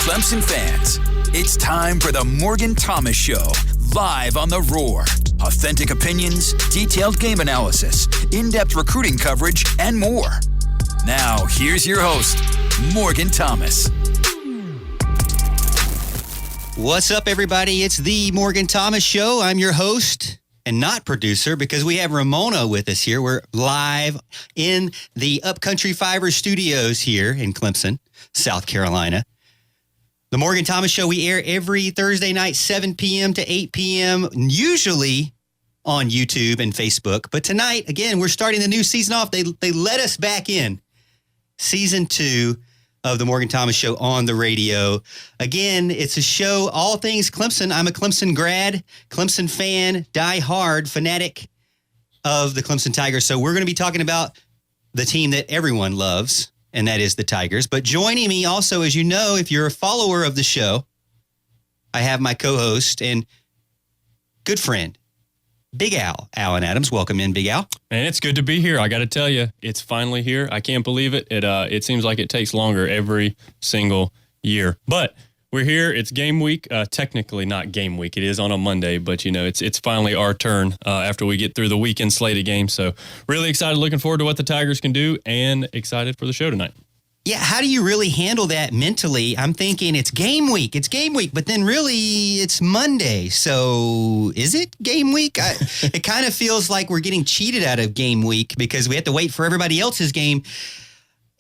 Clemson fans, it's time for the Morgan Thomas Show, live on The Roar. Authentic opinions, detailed game analysis, in-depth recruiting coverage, and more. Now, here's your host, Morgan Thomas. What's up, everybody? It's the Morgan Thomas Show. I'm your host and not producer because we have Ramona with us here. We're live in the Upcountry Fiber studios here in Clemson, South Carolina. The Morgan Thomas Show, we air every Thursday night, 7 p.m. to 8 p.m., usually on YouTube and Facebook. But tonight, again, we're starting the new season off. They let us back in. Season 2 of the Morgan Thomas Show on the radio. Again, it's a show, all things Clemson. I'm a Clemson grad, Clemson fan, die-hard fanatic of the Clemson Tigers. So we're going to be talking about the team that everyone loves, and that is the Tigers. But joining me also, as you know, if you're a follower of the show, I have my co-host and good friend, Big Al, Alan Adams. Welcome in, Big Al. Man, it's good to be here. I got to tell you, it's finally here. I can't believe it. It seems like it takes longer every single year. But we're here. It's game week. Technically not game week. It is on a Monday, but you know, it's finally our turn after we get through the weekend slate of games. So really excited, looking forward to what the Tigers can do, and excited for the show tonight. Yeah, how do you really handle that mentally? I'm thinking it's game week, but then really it's Monday. So is it game week? It kind of feels like we're getting cheated out of game week because we have to wait for everybody else's game.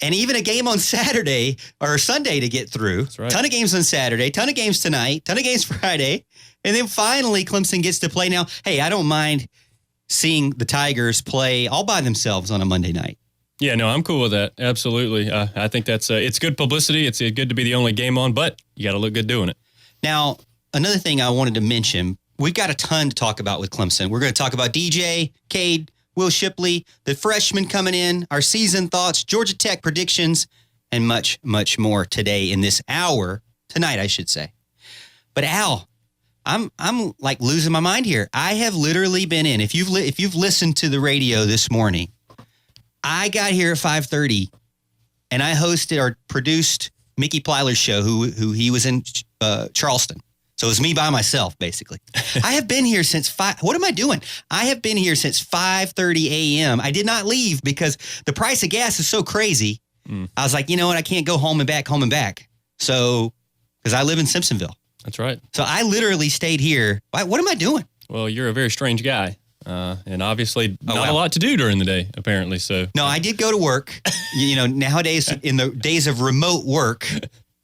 And even a game on Saturday or Sunday to get through. That's right. Ton of games on Saturday, ton of games tonight, ton of games Friday. And then finally Clemson gets to play. Now, hey, I don't mind seeing the Tigers play all by themselves on a Monday night. Yeah, no, I'm cool with that. Absolutely. I think that's it's good publicity. It's good to be the only game on, but you got to look good doing it. Now, another thing I wanted to mention, we've got a ton to talk about with Clemson. We're going to talk about DJ, Cade, Will Shipley, the freshmen coming in, our season thoughts, Georgia Tech predictions, and much, much more today in this hour, tonight, I should say. But Al, I'm like losing my mind here. I have literally been in. If you've listened to the radio this morning, I got here at 5:30, and I hosted or produced Mickey Plyler's show, who he was in Charleston. So it was me by myself, basically. I have been here since 5. What am I doing? I have been here since 5:30 a.m. I did not leave because the price of gas is so crazy. I was like, you know what? I can't go home and back. So, because I live in Simpsonville. That's right. So I literally stayed here. What am I doing? Well, you're a very strange guy. And obviously not a lot to do during the day, apparently. So no, I did go to work. You know, nowadays in the days of remote work,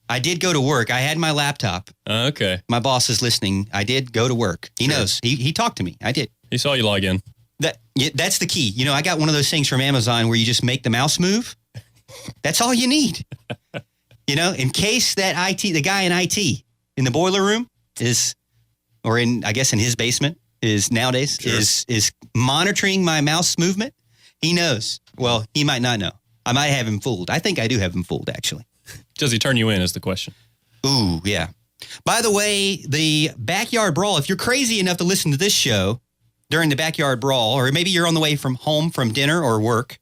I did go to work. I had my laptop. Okay. My boss is listening. I did go to work. He knows. He talked to me. I did. He saw you log in. That's the key. You know, I got one of those things from Amazon where you just make the mouse move. That's all you need. You know, in case that the guy in IT in the boiler room or I guess in his basement nowadays is monitoring my mouse movement. He knows. Well, he might not know. I might have him fooled. I think I do have him fooled, actually. Does he turn you in is the question. Ooh, yeah. By the way, the Backyard Brawl, if you're crazy enough to listen to this show during the Backyard Brawl, or maybe you're on the way from home from dinner or work,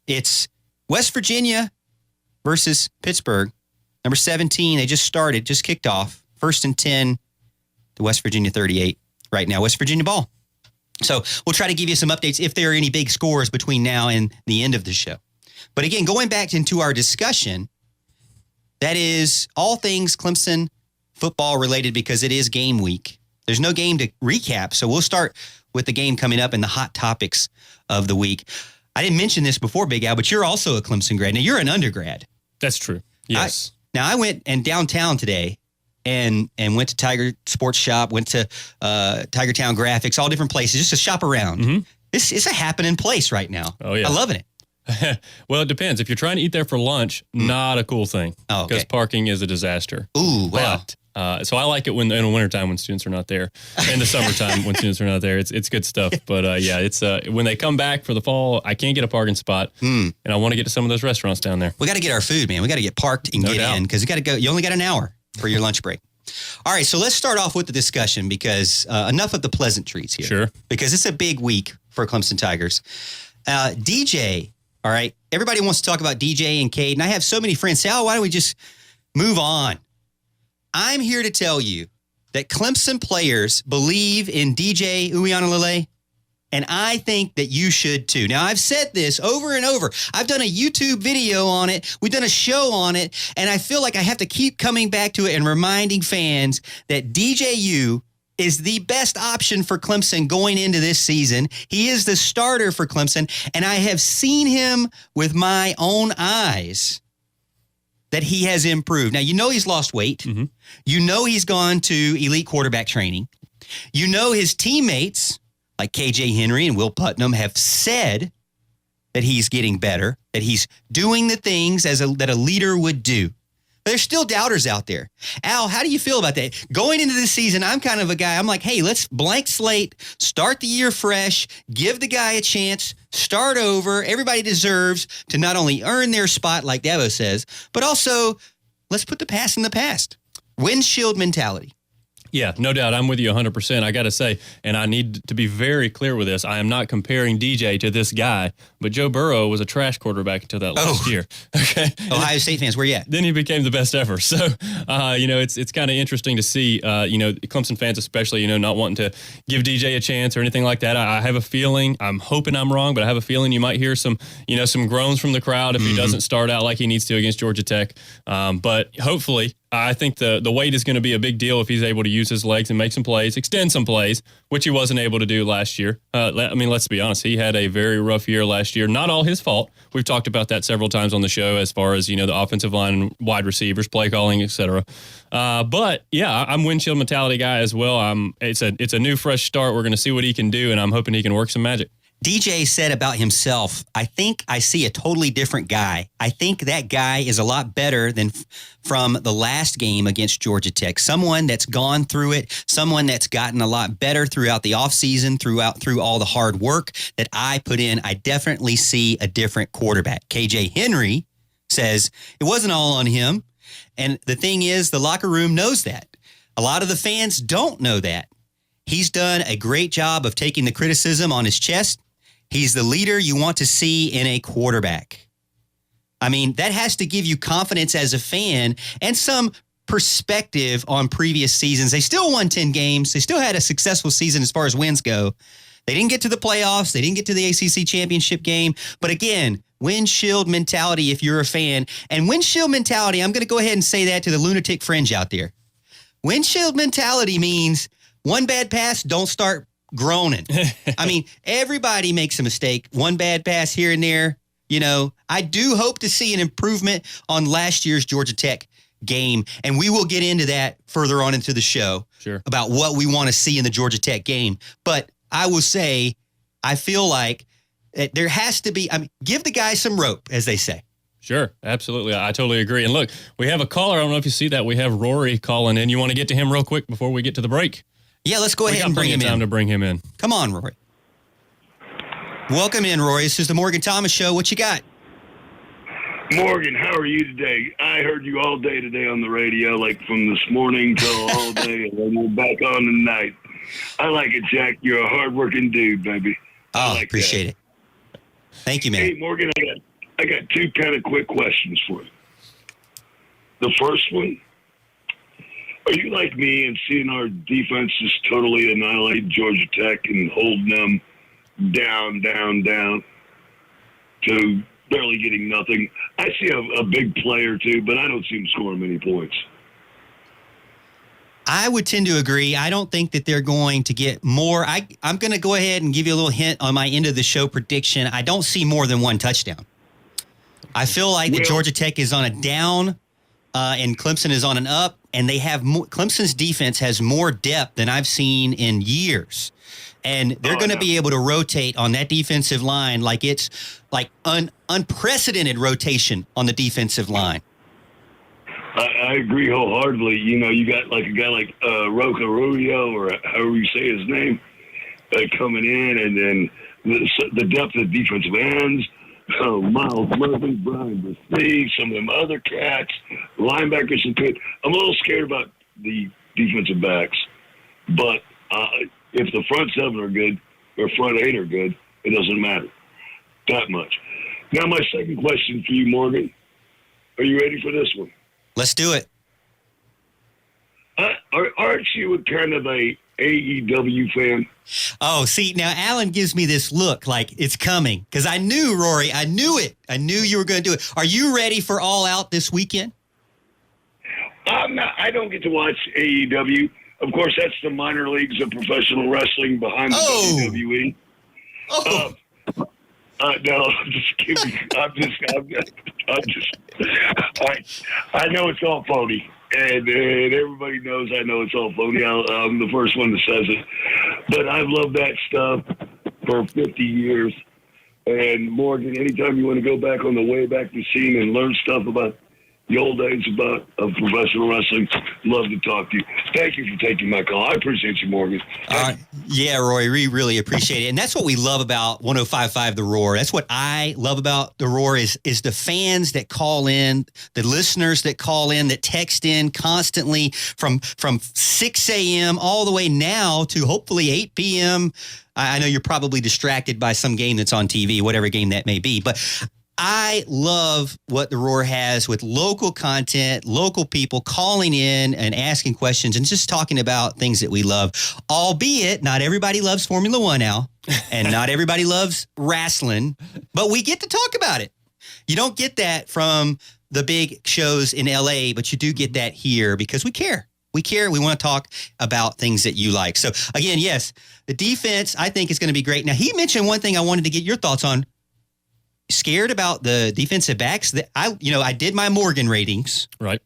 it's West Virginia versus Pittsburgh. Number 17, they just kicked off. 1st and 10 to West Virginia 38 right now. West Virginia ball. So we'll try to give you some updates if there are any big scores between now and the end of the show. But again, going back into our discussion, that is all things Clemson football related because it is game week. There's no game to recap, so we'll start with the game coming up and the hot topics of the week. I didn't mention this before, Big Al, but you're also a Clemson grad. Now, you're an undergrad. That's true. Yes. I went and downtown today and went to Tiger Sports Shop, went to Tiger Town Graphics, all different places just to shop around. Mm-hmm. It's a happening place right now. Oh, yeah. I'm loving it. Well, it depends. If you're trying to eat there for lunch, not a cool thing. Oh, okay. Because parking is a disaster. Ooh, wow. But, so I like it in the wintertime when students are not there. In the summertime when students are not there. It's good stuff. But yeah, it's when they come back for the fall, I can't get a parking spot. And I want to get to some of those restaurants down there. We got to get our food, man. We got to get parked and get in because you got to go. You only got an hour for your lunch break. All right, so let's start off with the discussion because enough of the pleasantries here. Sure. Because it's a big week for Clemson Tigers. DJ, all right, everybody wants to talk about DJ and Cade, and I have so many friends say, oh, why don't we just move on? I'm here to tell you that Clemson players believe in DJ Uiagalelei, and I think that you should too. Now, I've said this over and over. I've done a YouTube video on it. We've done a show on it, and I feel like I have to keep coming back to it and reminding fans that DJU is the best option for Clemson going into this season. He is the starter for Clemson, and I have seen him with my own eyes that he has improved. Now, you know he's lost weight. Mm-hmm. You know he's gone to elite quarterback training. You know his teammates, like KJ Henry and Will Putnam, have said that he's getting better, that he's doing the things that a leader would do. But there's still doubters out there. Al, how do you feel about that? Going into this season, I'm kind of a guy, I'm like, hey, let's blank slate, start the year fresh, give the guy a chance, start over. Everybody deserves to not only earn their spot, like Dabo says, but also let's put the past in the past. Windshield mentality. Yeah, no doubt. I'm with you 100%. I got to say, and I need to be very clear with this, I am not comparing DJ to this guy, but Joe Burrow was a trash quarterback until that last year. Okay. Ohio State fans, where you at? Then he became the best ever. So, it's kind of interesting to see, Clemson fans especially, not wanting to give DJ a chance or anything like that. I have a feeling, I'm hoping I'm wrong, but I have a feeling you might hear some groans from the crowd if he doesn't start out like he needs to against Georgia Tech. But hopefully, I think the weight is going to be a big deal if he's able to use his legs and make some plays, extend some plays, which he wasn't able to do last year. Let's be honest. He had a very rough year last year. Not all his fault. We've talked about that several times on the show as far as, the offensive line, wide receivers, play calling, et cetera. But, yeah, I'm windshield mentality guy as well. It's a new, fresh start. We're going to see what he can do, and I'm hoping he can work some magic. DJ said about himself, I think I see a totally different guy. I think that guy is a lot better than from the last game against Georgia Tech. Someone that's gone through it, someone that's gotten a lot better throughout the offseason, through all the hard work that I put in. I definitely see a different quarterback. KJ Henry says it wasn't all on him. And the thing is, the locker room knows that. A lot of the fans don't know that. He's done a great job of taking the criticism on his chest. He's the leader you want to see in a quarterback. I mean, that has to give you confidence as a fan and some perspective on previous seasons. They still won 10 games. They still had a successful season as far as wins go. They didn't get to the playoffs. They didn't get to the ACC championship game. But again, windshield mentality if you're a fan. And windshield mentality, I'm going to go ahead and say that to the lunatic fringe out there. Windshield mentality means one bad pass, don't start groaning. I mean, everybody makes a mistake. One bad pass here and there. I do hope to see an improvement on last year's Georgia Tech game, and we will get into that further on into the show. Sure. About what we want to see in the Georgia Tech game. But I will say, I feel like there has to be, give the guy some rope, as they say. Sure, absolutely. I totally agree. And look, we have a caller. I don't know if you see that. We have Rory calling in. You want to get to him real quick before we get to the break? Yeah, let's go ahead and bring him in. Time to bring him in. Come on, Rory. Welcome in, Rory. This is the Morgan Thomas Show. What you got? Morgan, how are you today? I heard you all day today on the radio, like from this morning till all day, and then we're back on tonight. I like it, Jack. You're a hard-working dude, baby. Oh, appreciate it. Thank you, man. Hey, Morgan, I got two kind of quick questions for you. The first one, are you like me and seeing our defense just totally annihilate Georgia Tech and holding them down to barely getting nothing? I see a big play or two, but I don't see them scoring many points. I would tend to agree. I don't think that they're going to get more. I'm going to go ahead and give you a little hint on my end of the show prediction. I don't see more than one touchdown. I feel like that Georgia Tech is on a down and Clemson is on an up, and they have Clemson's defense has more depth than I've seen in years. And they're going to be able to rotate on that defensive line like it's like unprecedented rotation on the defensive line. I agree wholeheartedly. You got like a guy like Roca Rubio, or however you say his name, coming in, and then the depth of the defensive ends. Miles Murphy, Brian Brissy, some of them other cats, linebackers and good. I'm a little scared about the defensive backs, but if the front seven are good or front eight are good, it doesn't matter that much. Now, my second question for you, Morgan. Are you ready for this one? Let's do it. Aren't you a kind of a AEW fan? Oh, see, now Alan gives me this look like it's coming because I knew, Rory, I knew it. I knew you were going to do it. Are you ready for All Out this weekend? I'm not. I don't get to watch AEW. Of course, that's the minor leagues of professional wrestling behind the WWE. Oh. No, I'm just kidding. I know it's all phony. And everybody knows I know it's all phony. I'm the first one that says it. But I've loved that stuff for 50 years. And Morgan, anytime you want to go back on the way back machine and learn stuff about the old days of professional wrestling, love to talk to you. Thank you for taking my call. I appreciate you, Morgan. Yeah, Roy, we really appreciate it. And that's what we love about 105.5 The Roar. That's what I love about The Roar is the fans that call in, the listeners that call in, that text in constantly from 6 a.m. all the way now to hopefully 8 p.m. I know you're probably distracted by some game that's on TV, whatever game that may be, but I love what The Roar has with local content, local people calling in and asking questions and just talking about things that we love, albeit not everybody loves Formula One now and not everybody loves wrestling, but we get to talk about it. You don't get that from the big shows in LA, but you do get that here because we care. We care. We want to talk about things that you like. So again, yes, the defense I think is going to be great. Now he mentioned one thing I wanted to get your thoughts on. Scared about the defensive backs that I did my Morgan ratings. Right.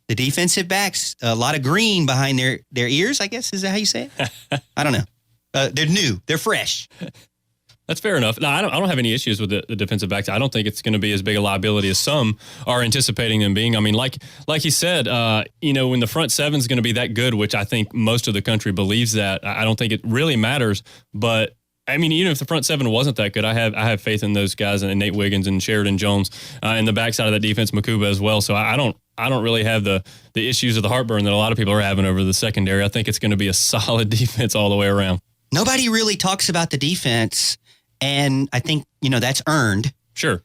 The defensive backs, a lot of green behind their ears, I guess. Is that how you say it? I don't know. They're new. They're fresh. That's fair enough. No, I don't have any issues with the defensive backs. I don't think it's going to be as big a liability as some are anticipating them being. I mean, like he said, when the front seven is going to be that good, which I think most of the country believes that, I don't think it really matters. But I mean, even if the front seven wasn't that good, I have faith in those guys and Nate Wiggins and Sheridan Jones and the backside of that defense, Makuba as well. So I don't really have the issues of the heartburn that a lot of people are having over the secondary. I think it's going to be a solid defense all the way around. Nobody really talks about the defense, and I think that's earned. Sure.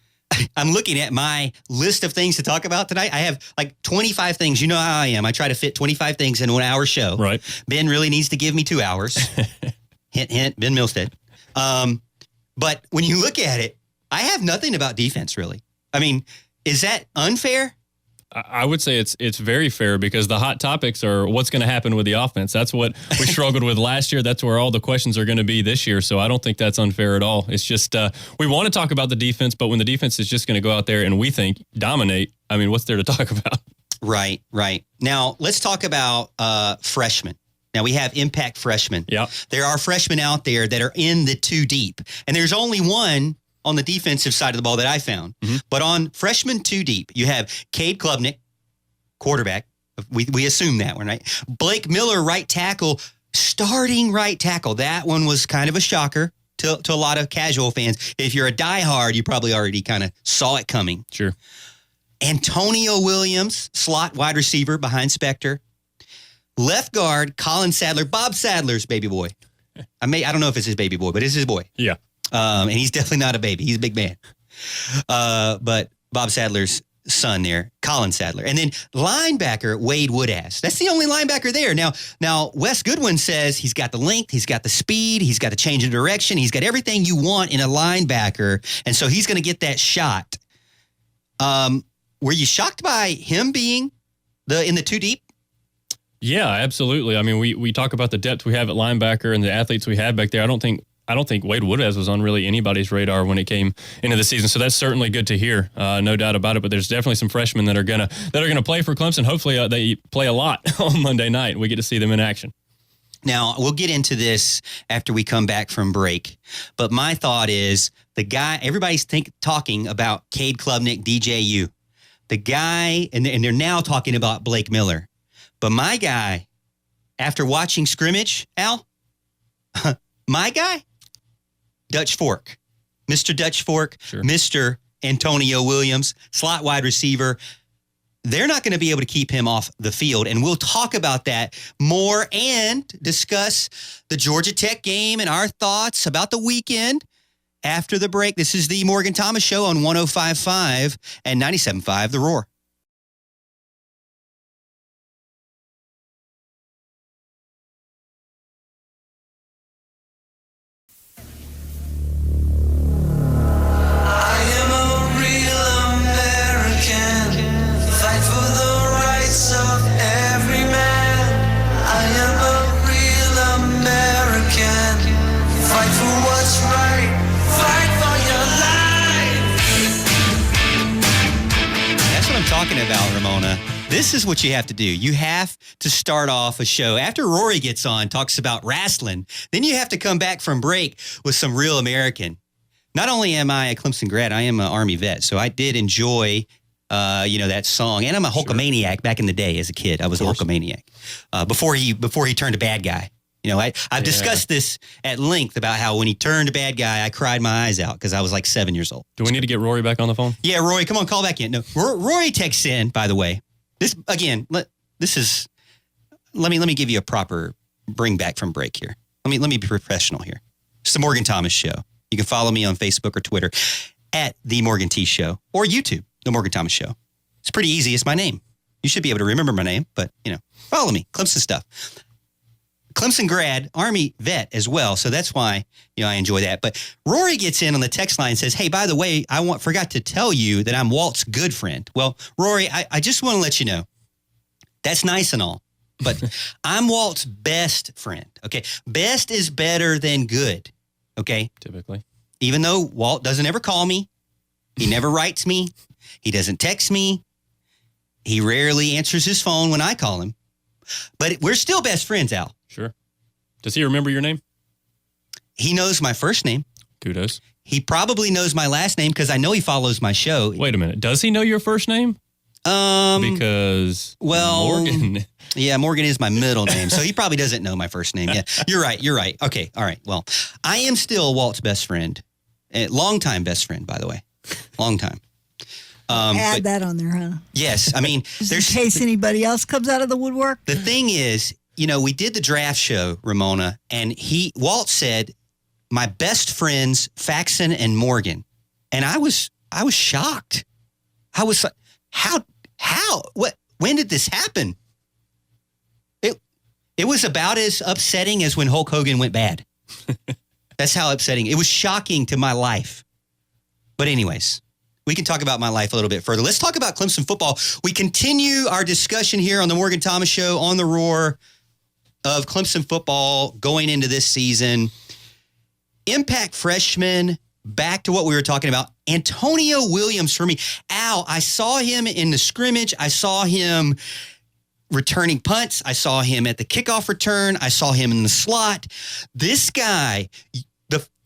I'm looking at my list of things to talk about tonight. I have like 25 things. You know how I am. I try to fit 25 things in a 1 hour show. Right. Ben really needs to give me 2 hours. Hint, hint, Ben Milstead. But when you look at it, I have nothing about defense, really. I mean, is that unfair? I would say it's very fair because the hot topics are what's going to happen with the offense. That's what we struggled with last year. That's where all the questions are going to be this year. So I don't think that's unfair at all. It's just we want to talk about the defense, but when the defense is just going to go out there and we think dominate, I mean, what's there to talk about? Right. Now, let's talk about freshmen. Now, we have impact freshmen. Yep. There are freshmen out there that are in the two deep. And there's only one on the defensive side of the ball that I found. Mm-hmm. But on freshman two deep, you have Cade Klubnik, quarterback. We assume that one, right? Blake Miller, right tackle, starting right tackle. That one was kind of a shocker to a lot of casual fans. If you're a diehard, you probably already kind of saw it coming. Sure. Antonio Williams, slot wide receiver behind Spector. Left guard, Colin Sadler, Bob Sadler's baby boy. I don't know if it's his baby boy, but it's his boy. Yeah. And he's definitely not a baby. He's a big man. But Bob Sadler's son there, Colin Sadler. And then linebacker, Wade Woodass. That's the only linebacker there. Now, Wes Goodwin says he's got the length, he's got the speed, he's got the change of direction, he's got everything you want in a linebacker. And so he's going to get that shot. Were you shocked by him being in the two deep? Yeah, absolutely. I mean, we talk about the depth we have at linebacker and the athletes we have back there. I don't think Wade Woodaz was on really anybody's radar when it came into the season. So that's certainly good to hear, no doubt about it. But there's definitely some freshmen that are gonna play for Clemson. Hopefully, they play a lot on Monday night. We get to see them in action. Now we'll get into this after we come back from break. But my thought is everybody's talking about Cade Klubnik, DJU, the guy, and they're now talking about Blake Miller. But my guy, after watching scrimmage, Al, my guy, Dutch Fork, Mr. Dutch Fork, sure. Mr. Antonio Williams, slot wide receiver. They're not going to be able to keep him off the field. And we'll talk about that more and discuss the Georgia Tech game and our thoughts about the weekend after the break. This is the Morgan Thomas Show on 105.5 and 97.5 The Roar. talking about, Ramona. This is what you have to do. You have to start off a show. After Rory gets on, talks about wrestling, then you have to come back from break with some real American. Not only am I a Clemson grad, I am an Army vet, so I did enjoy that song. And I'm a Hulkamaniac back in the day as a kid. I was a Hulkamaniac before he turned a bad guy. I've discussed this at length about how when he turned a bad guy, I cried my eyes out because I was like 7 years old. Do we need to get Rory back on the phone? Yeah, Rory, come on, call back in. No, Rory texts in, by the way. This, again, let me give you a proper bring back from break here. Let me be professional here. It's the Morgan Thomas Show. You can follow me on Facebook or Twitter at The Morgan T Show or YouTube, The Morgan Thomas Show. It's pretty easy. It's my name. You should be able to remember my name, but, follow me. Clemson stuff. Clemson grad, Army vet as well. So that's why, I enjoy that. But Rory gets in on the text line and says, hey, by the way, forgot to tell you that I'm Walt's good friend. Well, Rory, I just want to let you know, that's nice and all, but I'm Walt's best friend. Okay. Best is better than good. Okay. Typically. Even though Walt doesn't ever call me, he never writes me, he doesn't text me, he rarely answers his phone when I call him, but we're still best friends, Al. Sure. Does he remember your name? He knows my first name. Kudos. He probably knows my last name because I know he follows my show. Wait a minute. Does he know your first name? Because Morgan. Yeah, Morgan is my middle name, so he probably doesn't know my first name. Yeah, you're right. Okay, all right. Well, I am still Walt's best friend, longtime best friend, by the way, long time. Add that on there, huh? Yes, I mean, in case anybody else comes out of the woodwork. The thing is, we did the draft show, Ramona, and Walt said, my best friends, Faxon and Morgan. And I was shocked. I was like, when did this happen? It was about as upsetting as when Hulk Hogan went bad. That's how upsetting. It was shocking to my life. But anyways, we can talk about my life a little bit further. Let's talk about Clemson football. We continue our discussion here on the Morgan Thomas Show on the Roar of Clemson football going into this season. Impact freshman, back to what we were talking about. Antonio Williams for me. Al, I saw him in the scrimmage. I saw him returning punts. I saw him at the kickoff return. I saw him in the slot. This guy,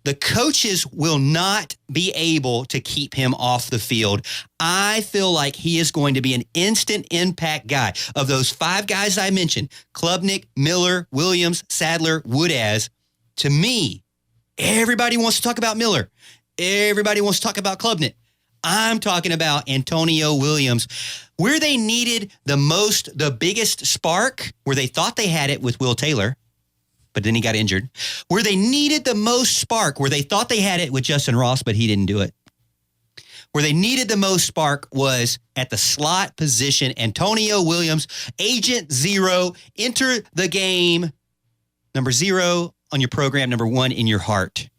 the coaches will not be able to keep him off the field. I feel like he is going to be an instant impact guy. Of those 5 guys I mentioned, Klubnik, Miller, Williams, Sadler, Woodaz, to me, everybody wants to talk about Miller. Everybody wants to talk about Klubnik. I'm talking about Antonio Williams. Where they needed the biggest spark, where they thought they had it with Will Taylor, but then he got injured. Where they needed the most spark, where they thought they had it with Justin Ross, but he didn't do it. Where they needed the most spark was at the slot position. Antonio Williams, Agent Zero, enter the game. Number 0 on your program, number 1 in your heart.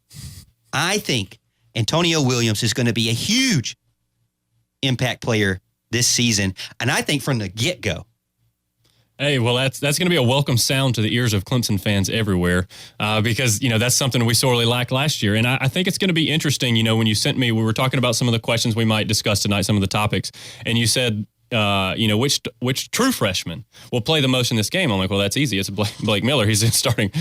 I think Antonio Williams is going to be a huge impact player this season, and I think from the get-go. Hey, well, that's going to be a welcome sound to the ears of Clemson fans everywhere because, that's something we sorely lacked last year. And I think it's going to be interesting, when you sent me, we were talking about some of the questions we might discuss tonight, some of the topics, and you said, which true freshman will play the most in this game? I'm like, well, that's easy. It's Blake Miller. He's starting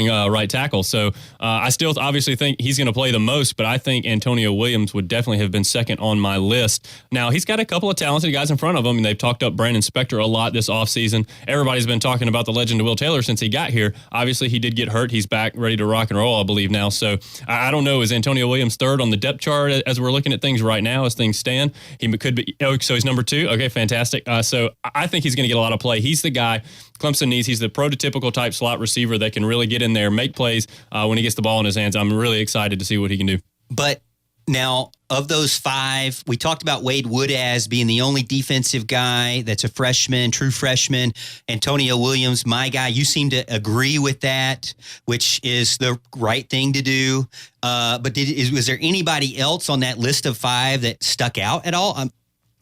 right tackle. So I still obviously think he's going to play the most, but I think Antonio Williams would definitely have been second on my list. Now, he's got a couple of talented guys in front of him, and they've talked up Brandon Spector a lot this offseason. Everybody's been talking about the legend of Will Taylor since he got here. Obviously, he did get hurt. He's back ready to rock and roll, I believe, now. So I don't know. Is Antonio Williams third on the depth chart as we're looking at things right now, as things stand? He could be. Oh, so he's number 2. Okay, fantastic. So I think he's going to get a lot of play. He's the guy Clemson needs. He's the prototypical type slot receiver that can really get in there, make plays when he gets the ball in his hands. I'm really excited to see what he can do. But now, of those 5, we talked about Wade Woodaz being the only defensive guy that's a freshman, true freshman. Antonio Williams, my guy. You seem to agree with that, which is the right thing to do. But was there anybody else on that list of 5 that stuck out at all?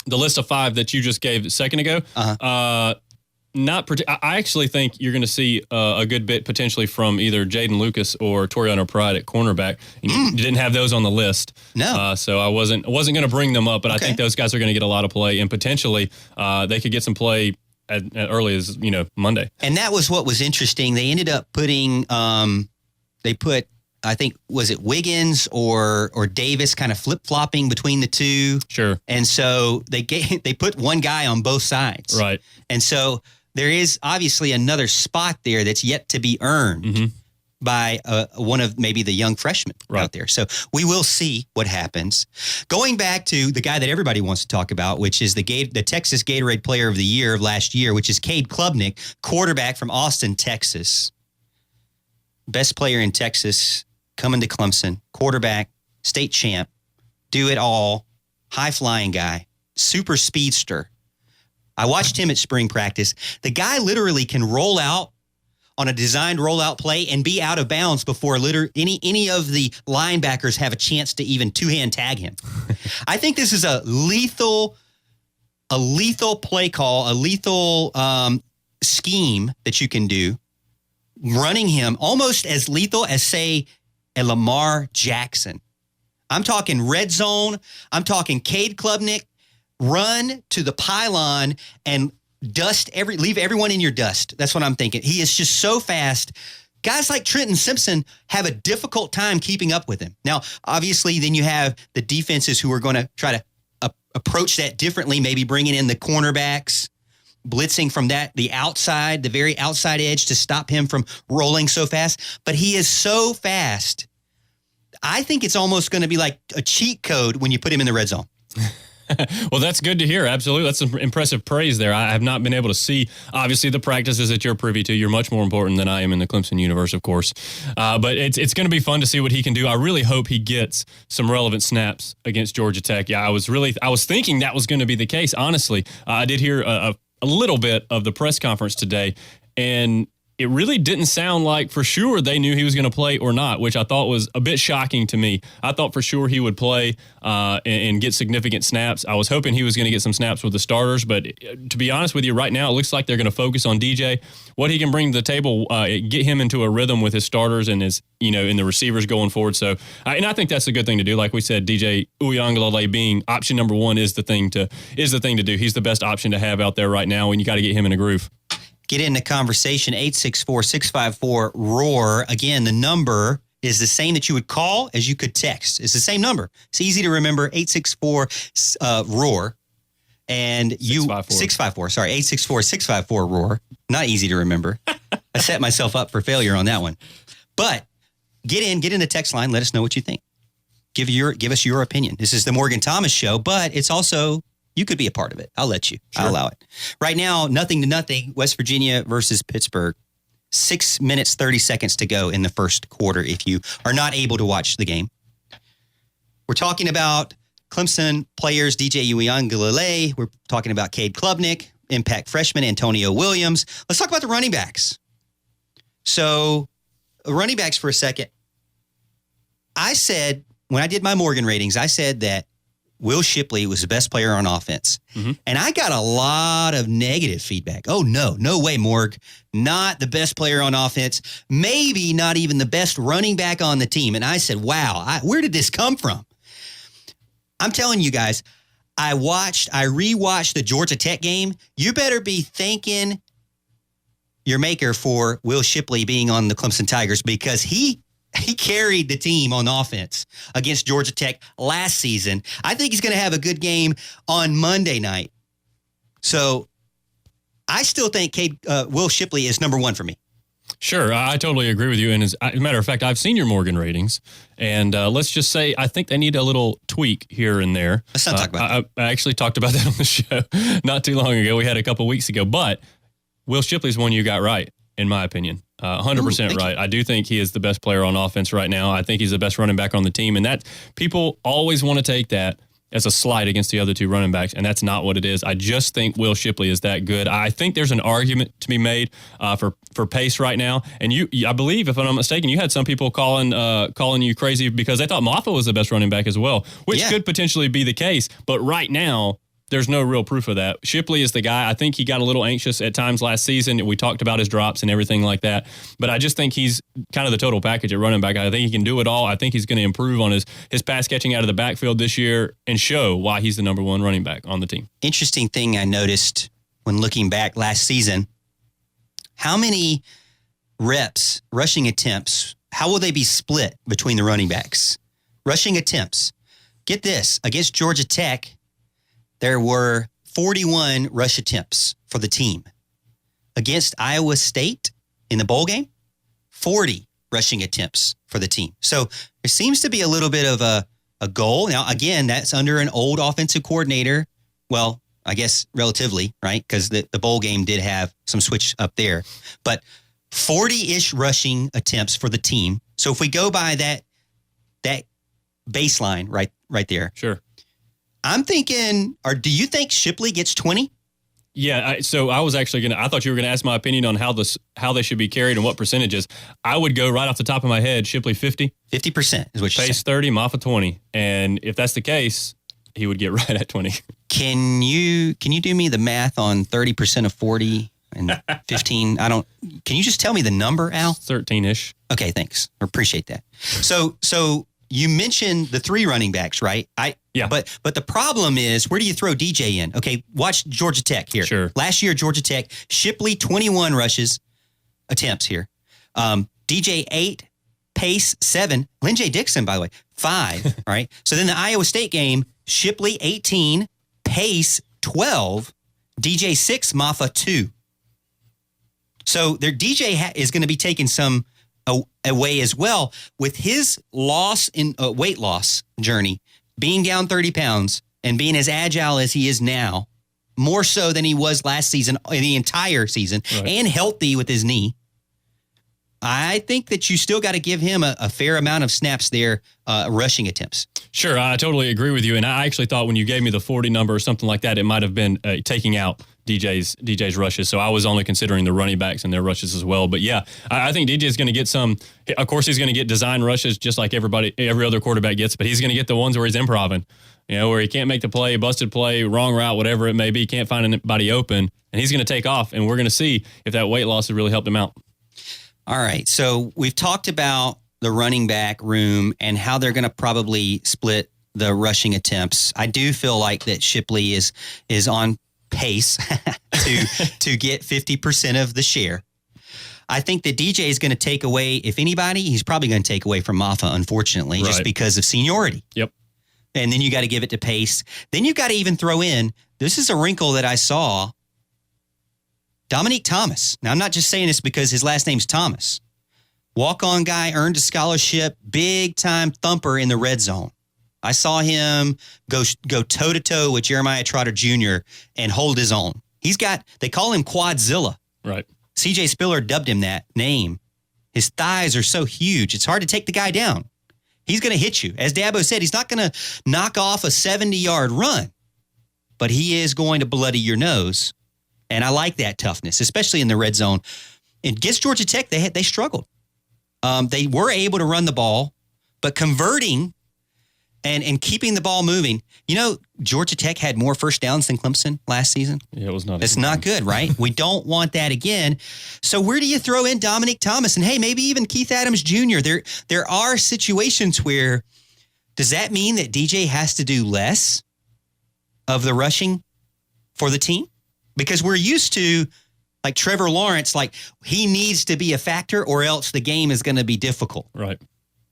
The list of 5 that you just gave a second ago, I actually think you're going to see a good bit potentially from either Jaden Lucas or Toriano Pride at cornerback. And you didn't have those on the list. No. So I wasn't going to bring them up, but I think those guys are going to get a lot of play, and potentially they could get some play as early as, Monday. And that was what was interesting. They ended up putting, I think, was it Wiggins or Davis kind of flip-flopping between the two? Sure. And so they put one guy on both sides. Right. And so there is obviously another spot there that's yet to be earned by one of maybe the young freshmen out there. So we will see what happens. Going back to the guy that everybody wants to talk about, which is the Texas Gatorade Player of the Year of last year, which is Cade Klubnik, quarterback from Austin, Texas. Best player in Texas, coming to Clemson, quarterback, state champ, do it all, high-flying guy, super speedster. I watched him at spring practice. The guy literally can roll out on a designed rollout play and be out of bounds before any of the linebackers have a chance to even two-hand tag him. I think this is a lethal play call, a lethal scheme that you can do, running him almost as lethal as, say, a Lamar Jackson. I'm talking red zone. I'm talking Cade Klubnik. Run to the pylon and leave everyone in your dust. That's what I'm thinking. He is just so fast. Guys like Trenton Simpson have a difficult time keeping up with him. Now, obviously, then you have the defenses who are going to try to approach that differently, maybe bringing in the cornerbacks, blitzing from the outside, the very outside edge to stop him from rolling so fast. But he is so fast. I think it's almost going to be like a cheat code when you put him in the red zone. Well, that's good to hear. Absolutely. That's some impressive praise there. I have not been able to see, obviously, the practices that you're privy to. You're much more important than I am in the Clemson universe, of course. But it's going to be fun to see what he can do. I really hope he gets some relevant snaps against Georgia Tech. Yeah, I was thinking that was going to be the case, honestly. I did hear a little bit of the press conference today, and it really didn't sound like for sure they knew he was going to play or not, which I thought was a bit shocking to me. I thought for sure he would play and get significant snaps. I was hoping he was going to get some snaps with the starters, but to be honest with you, right now it looks like they're going to focus on DJ, what he can bring to the table, get him into a rhythm with his starters and his, and the receivers going forward. So, and I think that's a good thing to do. Like we said, DJ Uiagalelei being option number one is the thing to do. He's the best option to have out there right now, and you got to get him in a groove. Get in the conversation, 864-654-ROAR. Again, the number is the same that you would call as you could text. It's the same number. It's easy to remember, 864-ROAR. And 654, sorry, 864-654-ROAR. Not easy to remember. I set myself up for failure on that one. But get in the text line. Let us know what you think. Give us your opinion. This is the Morgan Thomas Show, but it's also... you could be a part of it. I'll let you. Sure. I'll allow it. Right now, 0-0, West Virginia versus Pittsburgh. 6 minutes, 30 seconds to go in the first quarter if you are not able to watch the game. We're talking about Clemson players, DJ Uiagalelei. We're talking about Cade Klubnik, impact freshman Antonio Williams. Let's talk about the running backs. So, running backs for a second. I said, when I did my Morgan ratings, I said that Will Shipley was the best player on offense. Mm-hmm. And I got a lot of negative feedback. Oh, no way, Morg. Not the best player on offense. Maybe not even the best running back on the team. And I said, wow, where did this come from? I'm telling you guys, I rewatched the Georgia Tech game. You better be thanking your maker for Will Shipley being on the Clemson Tigers, because he carried the team on offense against Georgia Tech last season. I think he's going to have a good game on Monday night. So I still think Will Shipley is number one for me. Sure, I totally agree with you. And as a matter of fact, I've seen your Morgan ratings, and let's just say I think they need a little tweak here and there. Let's not talk about that. I actually talked about that on the show not too long ago. We had a couple weeks ago, but Will Shipley's one you got right, in my opinion. 100% right. I do think he is the best player on offense right now. I think he's the best running back on the team, and that people always want to take that as a slight against the other two running backs, and that's not what it is. I just think Will Shipley is that good. I think there's an argument to be made for pace right now, and I believe, if I'm not mistaken, you had some people calling you crazy because they thought Maffa was the best running back as well, which could potentially be the case. But right now, there's no real proof of that. Shipley is the guy. I think he got a little anxious at times last season. We talked about his drops and everything like that. But I just think he's kind of the total package at running back. I think he can do it all. I think he's going to improve on his pass catching out of the backfield this year and show why he's the number one running back on the team. Interesting thing I noticed when looking back last season, how many reps, rushing attempts, how will they be split between the running backs? Rushing attempts. Get this, against Georgia Tech, there were 41 rush attempts for the team. Against Iowa State in the bowl game, 40 rushing attempts for the team. So there seems to be a little bit of a goal. Now, again, that's under an old offensive coordinator. Well, I guess relatively, right? Because the bowl game did have some switch up there. But 40-ish rushing attempts for the team. So if we go by that baseline right there. Sure. I'm thinking, or do you think Shipley gets 20? Yeah, so I was actually I thought you were going to ask my opinion on how they should be carried and what percentages. I would go right off the top of my head, Shipley 50. 50% is what you Pace said. 30, Moffa 20. And if that's the case, he would get right at 20. Can you do me the math on 30% of 40 and 15? Can you just tell me the number, Al? 13-ish. Okay, thanks. I appreciate that. So you mentioned the three running backs, right? Yeah. But the problem is, where do you throw DJ in? Okay, watch Georgia Tech here. Sure. Last year, Georgia Tech, Shipley 21 attempts here. DJ 8, Pace 7, Lynn J. Dixon, by the way, 5. All right. So then the Iowa State game, Shipley 18, Pace 12, DJ 6, Moffa 2. So their DJ is going to be taking some away as well with his weight loss journey, being down 30 pounds and being as agile as he is now, more so than he was last season, the entire season, right, and healthy with his knee. I think that you still got to give him a fair amount of snaps there, rushing attempts. Sure, I totally agree with you. And I actually thought when you gave me the 40 number or something like that, it might have been taking out DJ's rushes. So I was only considering the running backs and their rushes as well. But yeah, I think DJ is going to get some. Of course, he's going to get design rushes just like every other quarterback gets. But he's going to get the ones where he's improving, where he can't make the play, busted play, wrong route, whatever it may be, can't find anybody open, and he's going to take off. And we're going to see if that weight loss has really helped him out. All right, so we've talked about the running back room and how they're going to probably split the rushing attempts. I do feel like that Shipley is on pace to get 50% of the share. I think that DJ is going to take away, if anybody, he's probably going to take away from Moffa, unfortunately, just because of seniority. Yep. And then you got to give it to Pace. Then you've got to even throw in, this is a wrinkle that I saw, Dominique Thomas. Now, I'm not just saying this because his last name's Thomas. Walk-on guy, earned a scholarship, big-time thumper in the red zone. I saw him go toe-to-toe with Jeremiah Trotter Jr. and hold his own. They call him Quadzilla. Right. C.J. Spiller dubbed him that name. His thighs are so huge, it's hard to take the guy down. He's going to hit you. As Dabo said, he's not going to knock off a 70-yard run, but he is going to bloody your nose. And I like that toughness, especially in the red zone. Against Georgia Tech, they struggled. They were able to run the ball, but converting and keeping the ball moving. Georgia Tech had more first downs than Clemson last season. Yeah, it was not. It's not good, right? We don't want that again. So where do you throw in Dominique Thomas? And hey, maybe even Keith Adams Jr. There are situations where, does that mean that DJ has to do less of the rushing for the team? Because we're used to, like Trevor Lawrence, like he needs to be a factor or else the game is going to be difficult. Right.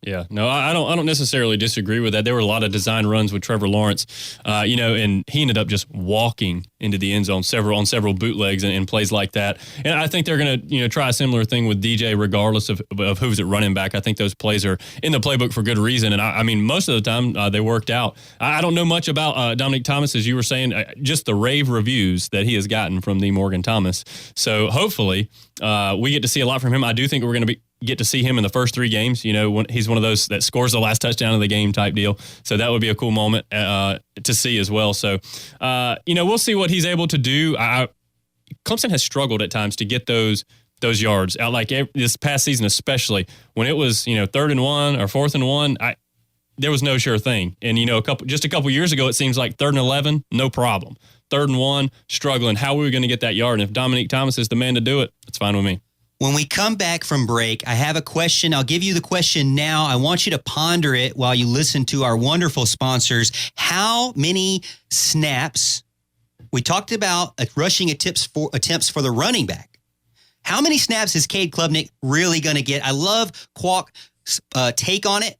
Yeah, no, I don't necessarily disagree with that. There were a lot of design runs with Trevor Lawrence, and he ended up just walking into the end zone on several bootlegs and plays like that. And I think they're going to try a similar thing with DJ, regardless of who's at running back. I think those plays are in the playbook for good reason. And I mean, most of the time they worked out. I don't know much about Dominique Thomas, as you were saying, just the rave reviews that he has gotten from the Morgan Thomas. So hopefully we get to see a lot from him. I do think we're going to get to see him in the first 3 games. When he's one of those that scores the last touchdown of the game type deal. So that would be a cool moment to see as well. So, we'll see what he's able to do. Clemson has struggled at times to get those yards out, like this past season, especially when it was, 3rd and 1 or 4th and 1. there was no sure thing. And, just a couple years ago, it seems like 3rd and 11, no problem. 3rd and 1, struggling. How are we going to get that yard? And if Dominique Thomas is the man to do it, it's fine with me. When we come back from break, I have a question. I'll give you the question now. I want you to ponder it while you listen to our wonderful sponsors. How many snaps? We talked about rushing attempts for the running back. How many snaps is Cade Klubnik really going to get? I love Kwok's take on it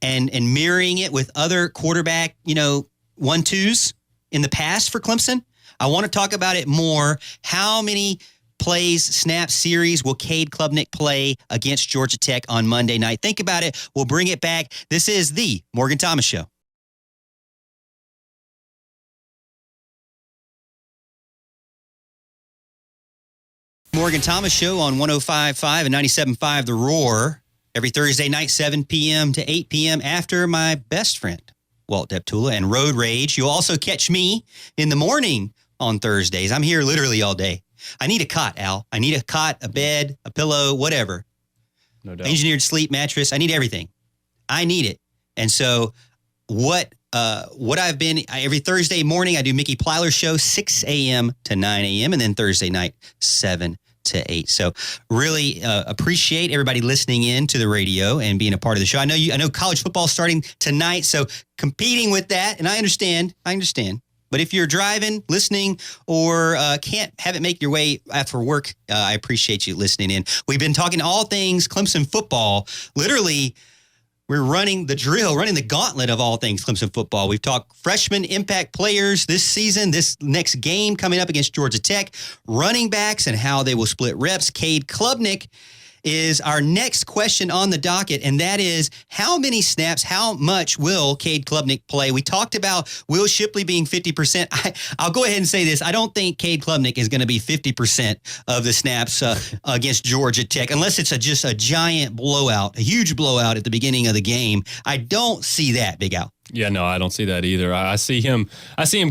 and mirroring it with other quarterback, 1-2s in the past for Clemson. I want to talk about it more. How many plays, snap series will Cade Klubnik play against Georgia Tech on Monday night? Think about it. We'll bring it back. This is the Morgan Thomas Show. Morgan Thomas Show on 105.5 and 97.5 The Roar. Every Thursday night, 7 p.m. to 8 p.m. after my best friend, Walt Deptula, and Road Rage. You'll also catch me in the morning on Thursdays. I'm here literally all day. I need a cot, Al. I need a cot, a bed, a pillow, whatever. No doubt. Engineered sleep mattress. I need everything. I need it. And so what I've been, every Thursday morning, I do Mickey Plyler's show, 6 a.m. to 9 a.m. And then Thursday night, 7 to 8. So really appreciate everybody listening in to the radio and being a part of the show. I know college football starting tonight, so competing with that, and I understand. But if you're driving, listening, or can't have it make your way after work, I appreciate you listening in. We've been talking all things Clemson football. Literally, we're running the drill, running the gauntlet of all things Clemson football. We've talked freshman impact players this season, this next game coming up against Georgia Tech, running backs and how they will split reps. Cade Klubnik is our next question on the docket, and that is, how many snaps, how much will Cade Klubnik play? We talked about Will Shipley being 50%. I'll go ahead and say this. I don't think Cade Klubnik is going to be 50% of the snaps against Georgia Tech, unless it's just a giant blowout, a huge blowout at the beginning of the game. I don't see that, Big Al. Yeah, no, I don't see that either. I see him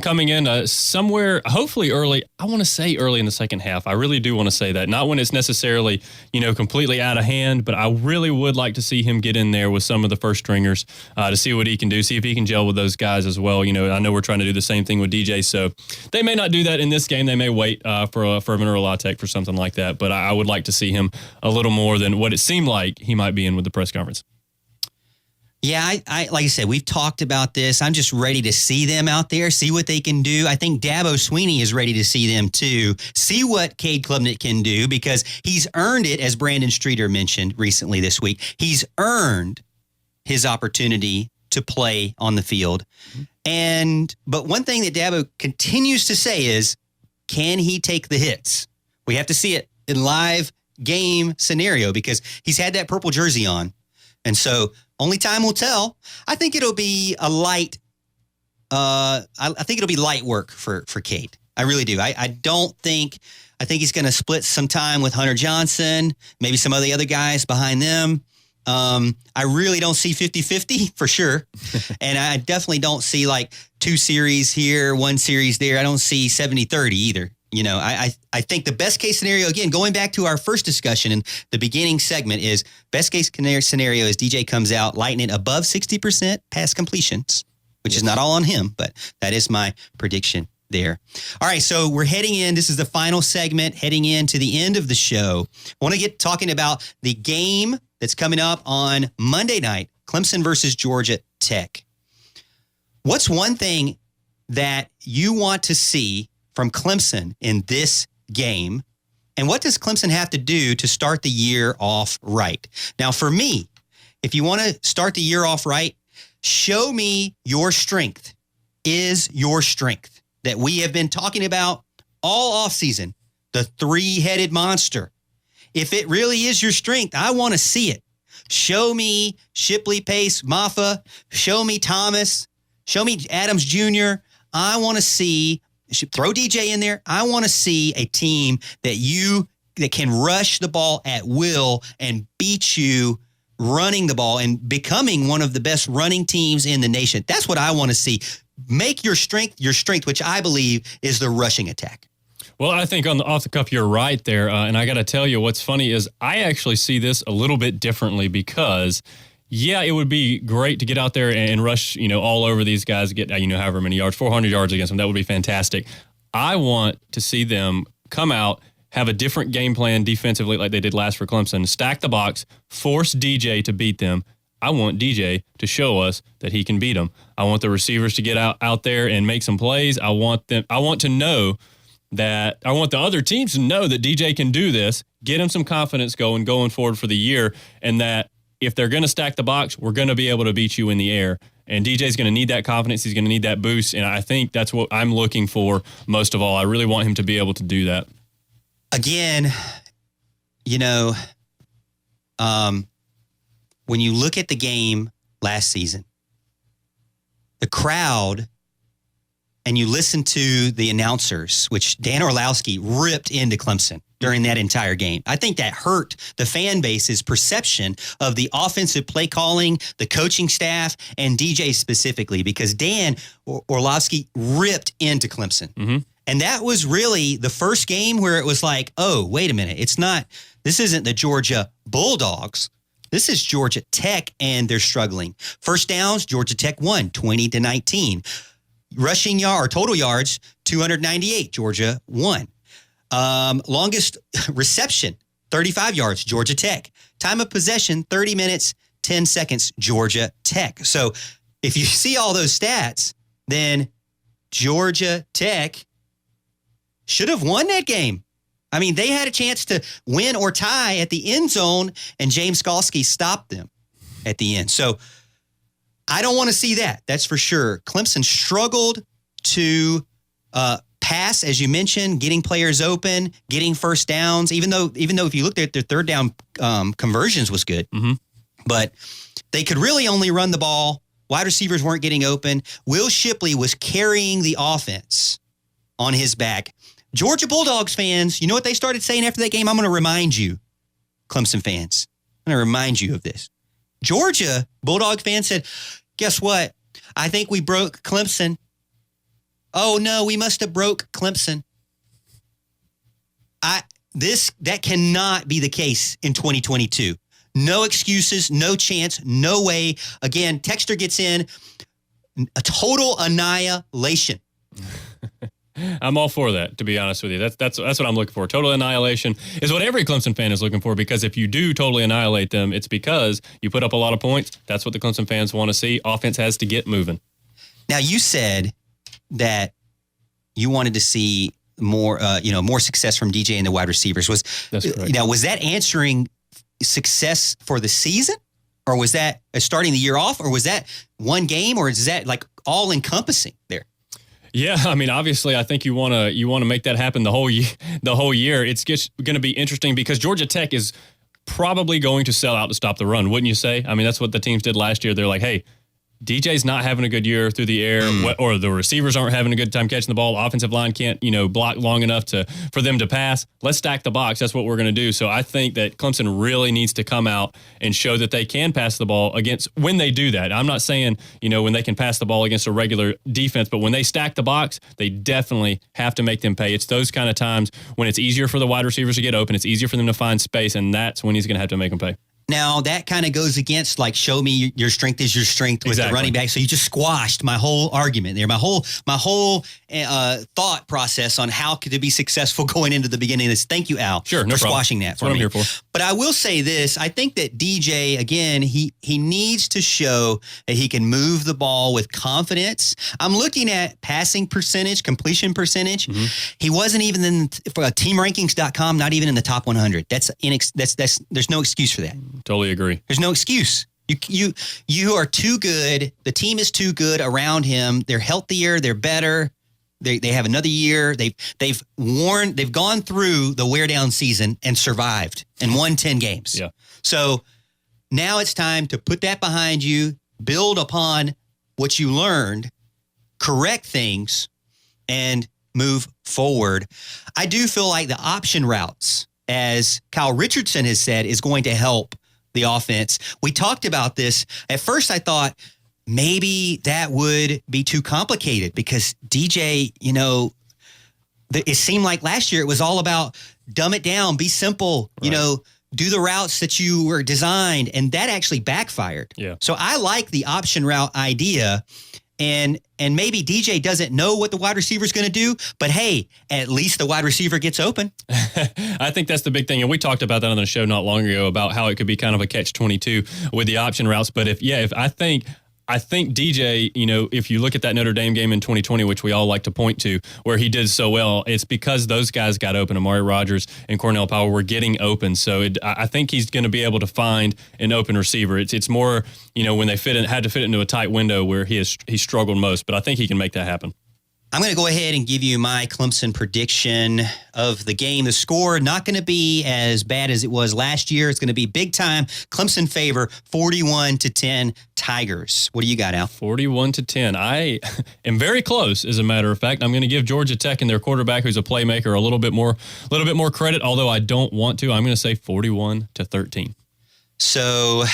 coming in somewhere, hopefully early. I want to say early in the second half. I really do want to say that. Not when it's necessarily, completely out of hand, but I really would like to see him get in there with some of the first stringers to see what he can do, see if he can gel with those guys as well. I know we're trying to do the same thing with DJ, so they may not do that in this game. They may wait for a Mineral Law Tech for something like that, but I would like to see him a little more than what it seemed like he might be in with the press conference. Yeah, I like I said, we've talked about this. I'm just ready to see them out there, see what they can do. I think Dabo Sweeney is ready to see them too, see what Cade Klubnik can do, because he's earned it, as Brandon Streeter mentioned recently this week. He's earned his opportunity to play on the field. But one thing that Dabo continues to say is, can he take the hits? We have to see it in live game scenario, because he's had that purple jersey on. And so only time will tell. I think it'll be a light. I think it'll be light work for Cade. I really do. I think he's going to split some time with Hunter Johnson, maybe some of the other guys behind them. I really don't see 50-50 for sure. And I definitely don't see like 2 series here, 1 series there. I don't see 70-30 either. I think the best case scenario, again, going back to our first discussion in the beginning segment, is best case scenario is DJ comes out lighting it above 60% pass completions, which is not all on him, but that is my prediction there. All right, so we're heading in. This is the final segment, heading into the end of the show. I want to get talking about the game that's coming up on Monday night, Clemson versus Georgia Tech. What's one thing that you want to see from Clemson in this game, and what does Clemson have to do to start the year off right? Now, for me, if you want to start the year off right, show me your strength is your strength that we have been talking about all offseason, the 3-headed monster. If it really is your strength, I want to see it. Show me Shipley, Pace, Maffa. Show me Thomas. Show me Adams Jr. I want to see. Throw DJ in there. I want to see a team that can rush the ball at will and beat you running the ball and becoming one of the best running teams in the nation. That's what I want to see. Make your strength, which I believe is the rushing attack. Well, I think off the cuff, you're right there. And I got to tell you, what's funny is I actually see this a little bit differently, because Yeah, it would be great to get out there and rush, all over these guys, get, however many yards, 400 yards against them. That would be fantastic. I want to see them come out, have a different game plan defensively like they did last for Clemson, stack the box, force DJ to beat them. I want DJ to show us that he can beat them. I want the receivers to get out there and make some plays. I want the other teams to know that DJ can do this, get him some confidence going forward for the year, and that if they're going to stack the box, we're going to be able to beat you in the air. And DJ's going to need that confidence. He's going to need that boost. And I think that's what I'm looking for most of all. I really want him to be able to do that. Again, when you look at the game last season, the crowd, and you listen to the announcers, which Dan Orlowski ripped into Clemson during that entire game. I think that hurt the fan base's perception of the offensive play calling, the coaching staff, and DJ specifically, because Dan Orlowski ripped into Clemson. Mm-hmm. And that was really the first game where it was like, oh, wait a minute. This isn't the Georgia Bulldogs. This is Georgia Tech, and they're struggling. First downs, Georgia Tech won 20-19. Rushing yard or total yards, 298. Georgia won. Longest reception, 35 yards, Georgia Tech. Time of possession, 30 minutes, 10 seconds, Georgia Tech. So if you see all those stats, then Georgia Tech should have won that game. I mean, they had a chance to win or tie at the end zone, and James Skalski stopped them at the end. So I don't want to see that. That's for sure. Clemson struggled to pass, as you mentioned, getting players open, getting first downs, even though if you looked at their third down conversions was good. Mm-hmm. But they could really only run the ball. Wide receivers weren't getting open. Will Shipley was carrying the offense on his back. Georgia Bulldogs fans, you know what they started saying after that game? I'm going to remind you, Clemson fans. I'm going to remind you of this. Georgia Bulldog fans said, guess what? I think we broke Clemson. Oh, no, we must have broke Clemson. That cannot be the case in 2022. No excuses, no chance, no way. Again, Texter gets in, a total annihilation. I'm all for that, to be honest with you. That's what I'm looking for. Total annihilation is what every Clemson fan is looking for, because if you do totally annihilate them, it's because you put up a lot of points. That's what the Clemson fans want to see. Offense has to get moving. Now, you said that you wanted to see more success from DJ and the wide receivers. That's correct. Now, was that answering success for the season, or was that starting the year off, or was that one game, or is that like all encompassing there? Yeah, I mean, obviously, I think you want to make that happen the whole year. It's just going to be interesting because Georgia Tech is probably going to sell out to stop the run, wouldn't you say? I mean, that's what the teams did last year. They're like, hey, DJ's not having a good year through the air, or the receivers aren't having a good time catching the ball. Offensive line can't, block long enough for them to pass. Let's stack the box. That's what we're going to do. So I think that Clemson really needs to come out and show that they can pass the ball when they do that. I'm not saying, when they can pass the ball against a regular defense, but when they stack the box, they definitely have to make them pay. It's those kind of times when it's easier for the wide receivers to get open. It's easier for them to find space, and that's when he's going to have to make them pay. Now, that kind of goes against, show me your strength is your strength with the running back. So you just squashed my whole argument there, my whole thought process on how to be successful going into the beginning of this. Thank you, Al, for squashing that for me. That's what I'm here for. But I will say this. I think that DJ, again, he needs to show that he can move the ball with confidence. I'm looking at passing percentage, completion percentage. Mm-hmm. He wasn't even for teamrankings.com, not even in the top 100. There's no excuse for that. Totally agree. There's no excuse. You are too good. The team is too good around him. They're healthier. They're better. They have another year. They've gone through the wear down season and survived and won 10 games. Yeah. So now it's time to put that behind you, build upon what you learned, correct things, and move forward. I do feel like the option routes, as Kyle Richardson has said, is going to help the offense. We talked about this. At first, I thought maybe that would be too complicated because DJ, it seemed like last year it was all about dumb it down, be simple, right. do the routes that you were designed, and that actually backfired. Yeah. So I like the option route idea, and maybe DJ doesn't know what the wide receiver is going to do, but hey, at least the wide receiver gets open. I think that's the big thing, and we talked about that on the show not long ago about how it could be kind of a catch-22 with the option routes. But I think DJ, if you look at that Notre Dame game in 2020, which we all like to point to, where he did so well, it's because those guys got open. Amari Rodgers and Cornell Powell were getting open. So I think he's going to be able to find an open receiver. It's more, when they had to fit into a tight window where he struggled most. But I think he can make that happen. I'm going to go ahead and give you my Clemson prediction of the game. The score not going to be as bad as it was last year. It's going to be big time. Clemson favor 41-10 Tigers. What do you got, Al? 41-10. I am very close, as a matter of fact. I'm going to give Georgia Tech and their quarterback, who's a playmaker, a little bit more credit, although I don't want to. I'm going to say 41-13. So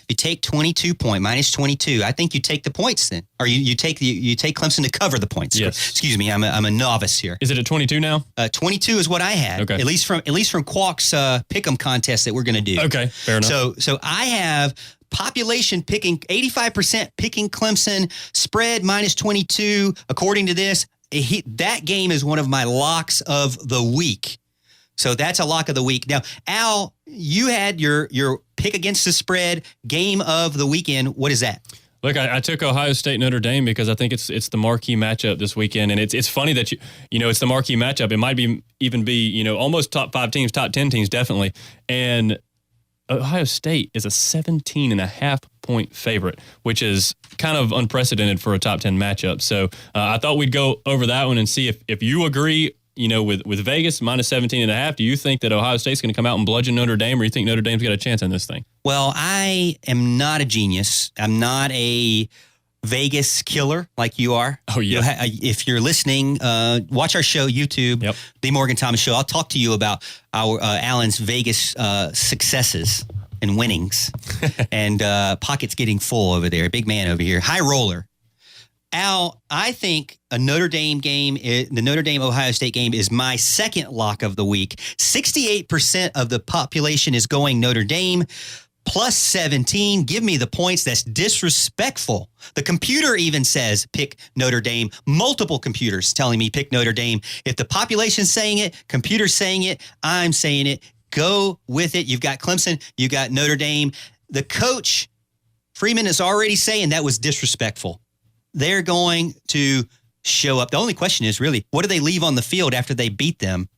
you take 22 minus 22. I think you take the points then, or you take Clemson to cover the points. Yes. Excuse me, I'm a novice here. Is it at 22 now? 22 is what I had. Okay. At least from Qualk's pick'em contest that we're going to do. Okay, fair enough. So I have population picking 85% picking Clemson, spread minus 22. According to this, that game is one of my locks of the week. So that's a lock of the week. Now, Al, you had your pick against the spread game of the weekend. What is that? Look, I took Ohio State Notre Dame because I think it's the marquee matchup this weekend, and it's funny that it's the marquee matchup. It might even be almost top 5 teams, top 10 teams definitely, and Ohio State is a 17.5 point favorite, which is kind of unprecedented for a top 10 matchup. So I thought we'd go over that one and see if you agree. With Vegas minus 17.5, do you think that Ohio State's going to come out and bludgeon Notre Dame, or you think Notre Dame's got a chance in this thing? Well, I am not a genius. I'm not a Vegas killer like you are. Oh, yeah. If you're listening, watch our show, YouTube, Yep. The Morgan Thomas Show. I'll talk to you about our Alan's Vegas successes and winnings and pockets getting full over there. Big man over here. High roller. Al, I think a Notre Dame game, the Notre Dame-Ohio State game is my second lock of the week. 68% of the population is going Notre Dame, plus 17. Give me the points. That's disrespectful. The computer even says pick Notre Dame. Multiple computers telling me pick Notre Dame. If the population's saying it, computer's saying it, I'm saying it. Go with it. You've got Clemson. You got Notre Dame. The coach, Freeman, is already saying that was disrespectful. They're going to show up. The only question is really, what do they leave on the field after they beat them?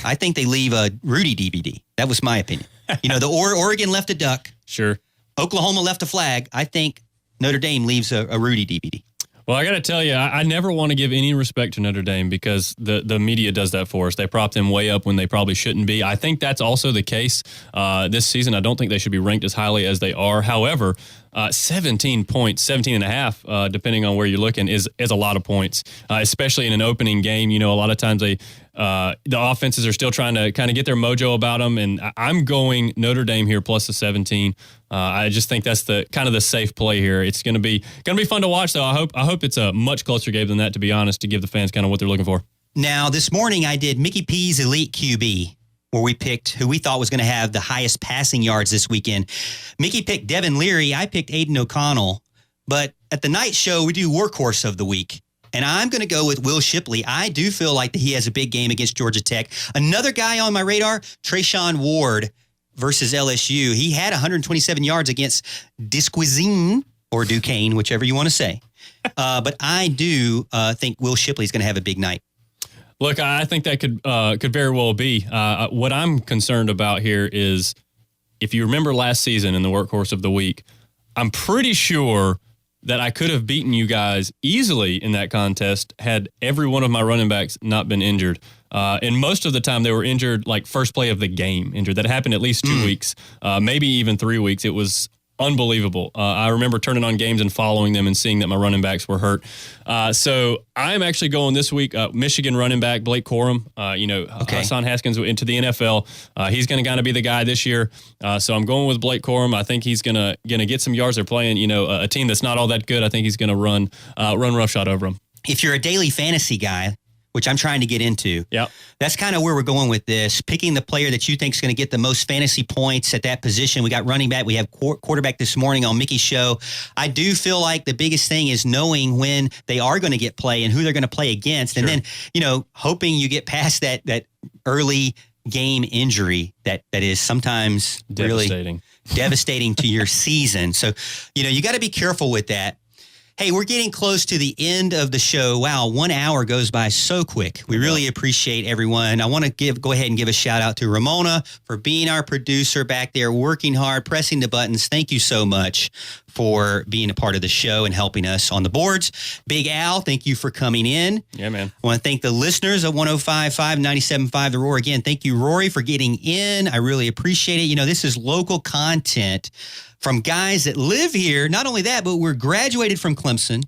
I think they leave a Rudy DVD. That was my opinion. The Oregon left a duck. Sure. Oklahoma left a flag. I think Notre Dame leaves a Rudy DVD. Well, I got to tell you, I never want to give any respect to Notre Dame because the media does that for us. They prop them way up when they probably shouldn't be. I think that's also the case this season. I don't think they should be ranked as highly as they are. However, 17 points, 17 and a half, depending on where you're looking, is a lot of points, especially in an opening game. A lot of times the offenses are still trying to kind of get their mojo about them, and I'm going Notre Dame here plus the 17. I just think that's the kind of the safe play here. It's going to be fun to watch, though. I hope it's a much closer game than that, to be honest, to give the fans kind of what they're looking for. Now, this morning I did Mickey P's Elite QB, where we picked who we thought was going to have the highest passing yards this weekend. Mickey picked Devin Leary. I picked Aiden O'Connell. But at the night show, we do Workhorse of the Week. And I'm going to go with Will Shipley. I do feel like that he has a big game against Georgia Tech. Another guy on my radar, Trayshawn Ward versus LSU. He had 127 yards against Duquesne or Duquesne, whichever you want to say. But I do think Will Shipley is going to have a big night. Look, I think that could very well be. What I'm concerned about here is, if you remember last season in the Workhorse of the Week, I'm pretty sure that I could have beaten you guys easily in that contest had every one of my running backs not been injured. And most of the time they were injured, like first play of the game injured. That happened at least 2 weeks, maybe even 3 weeks. It was unbelievable. I remember turning on games and following them and seeing that my running backs were hurt. So I'm actually going this week, Michigan running back Blake Corum. Hassan Haskins into the NFL. He's going to kind of be the guy this year. So I'm going with Blake Corum. I think he's going to get some yards. They're playing, a team that's not all that good. I think he's going to run roughshod over them. If you're a daily fantasy guy, which I'm trying to get into. Yep. That's kind of where we're going with this, picking the player that you think is going to get the most fantasy points at that position. We got running back. We have quarterback this morning on Mickey's show. I do feel like the biggest thing is knowing when they are going to get play and who they're going to play against. And then, hoping you get past that early game injury that is sometimes devastating. Really devastating to your season. So, you got to be careful with that. Hey, we're getting close to the end of the show. Wow, 1 hour goes by so quick. We really appreciate everyone. I want to go ahead and give a shout out to Ramona for being our producer back there, working hard, pressing the buttons. Thank you so much for being a part of the show and helping us on the boards. Big Al, thank you for coming in. Yeah, man. I want to thank the listeners of 105.5, 97.5 The Roar. Again, thank you, Rory, for getting in. I really appreciate it. This is local content from guys that live here. Not only that, but we're graduated from Clemson,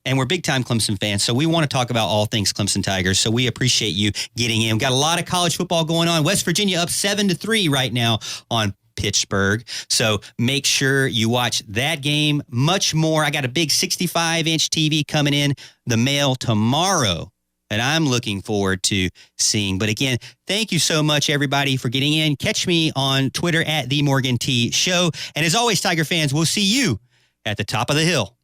and we're big-time Clemson fans. So we want to talk about all things Clemson Tigers. So we appreciate you getting in. We've got a lot of college football going on. West Virginia up 7-3 right now on Pittsburgh. So make sure you watch that game. Much more. I got a big 65-inch TV coming in the mail tomorrow that I'm looking forward to seeing. But again, thank you so much, everybody, for getting in. Catch me on Twitter at The Morgan T Show. And as always, Tiger fans, we'll see you at the top of the hill.